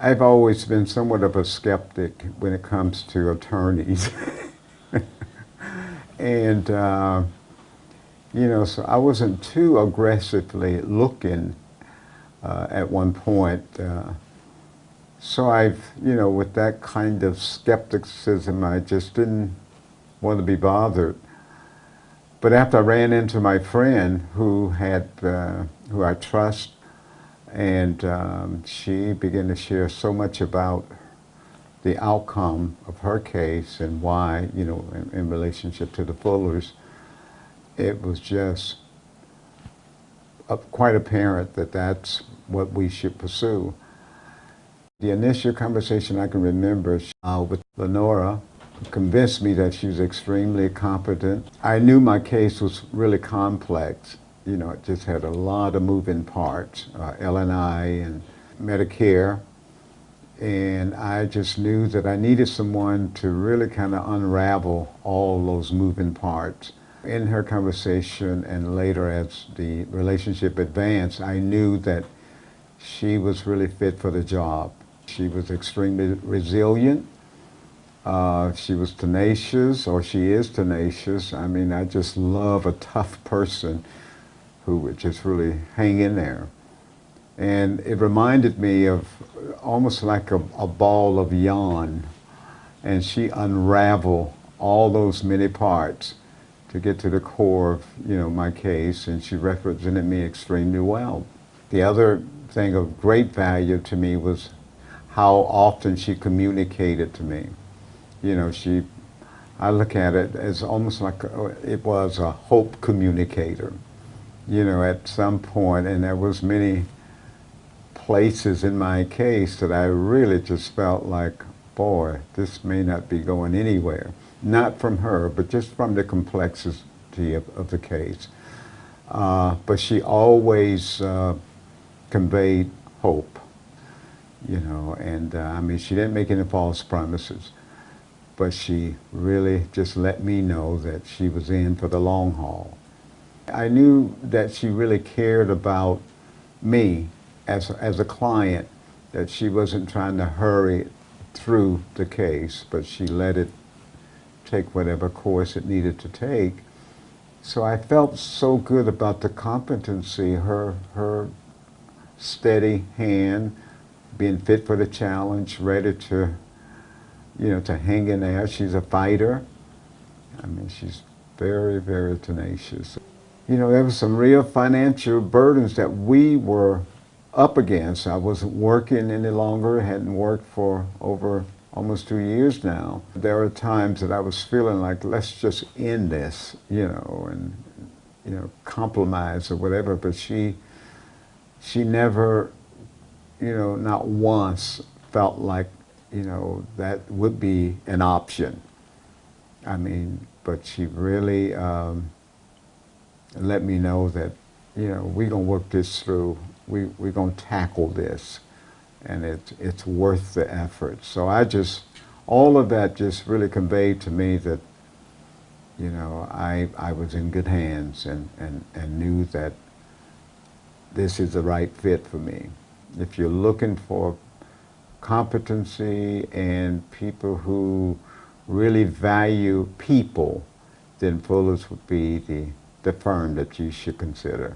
I've always been somewhat of a skeptic when it comes to attorneys. And, so I wasn't too aggressively looking at one point. So with that kind of skepticism, I just didn't want to be bothered. But after I ran into my friend who I trust, and she began to share so much about the outcome of her case and why, in relationship to the Fullers, it was just quite apparent that that's what we should pursue. The initial conversation I can remember with Lenora convinced me that she was extremely competent. I knew my case was really complex. It just had a lot of moving parts, L&I and Medicare. And I just knew that I needed someone to really kind of unravel all those moving parts. In her conversation and later as the relationship advanced, I knew that she was really fit for the job. She was extremely resilient. She was tenacious, or she is tenacious. I mean, I just love a tough person who would just really hang in there. And it reminded me of almost like a ball of yarn. And she unraveled all those many parts to get to the core of, my case, and she represented me extremely well. The other thing of great value to me was how often she communicated to me. I look at it as almost like it was a hope communicator. At some point, and there was many places in my case that I really just felt like, boy, this may not be going anywhere. Not from her, but just from the complexity of the case. But she always conveyed hope, and I mean, she didn't make any false promises, but she really just let me know that she was in for the long haul. I knew that she really cared about me as a client, that she wasn't trying to hurry through the case, but she let it take whatever course it needed to take. So I felt so good about the competency, her steady hand, being fit for the challenge, ready to, to hang in there. She's a fighter. I mean, she's very, very tenacious. There was some real financial burdens that we were up against. I wasn't working any longer, hadn't worked for over almost 2 years now. There were times that I was feeling like, let's just end this, and, compromise or whatever, but she never, not once felt like, that would be an option. I mean, but she really let me know that, we're gonna work this through. We're gonna tackle this, and it's worth the effort. So all of that just really conveyed to me that, I was in good hands and knew that this is the right fit for me. If you're looking for competency and people who really value people, then Fuller's would be the firm that you should consider.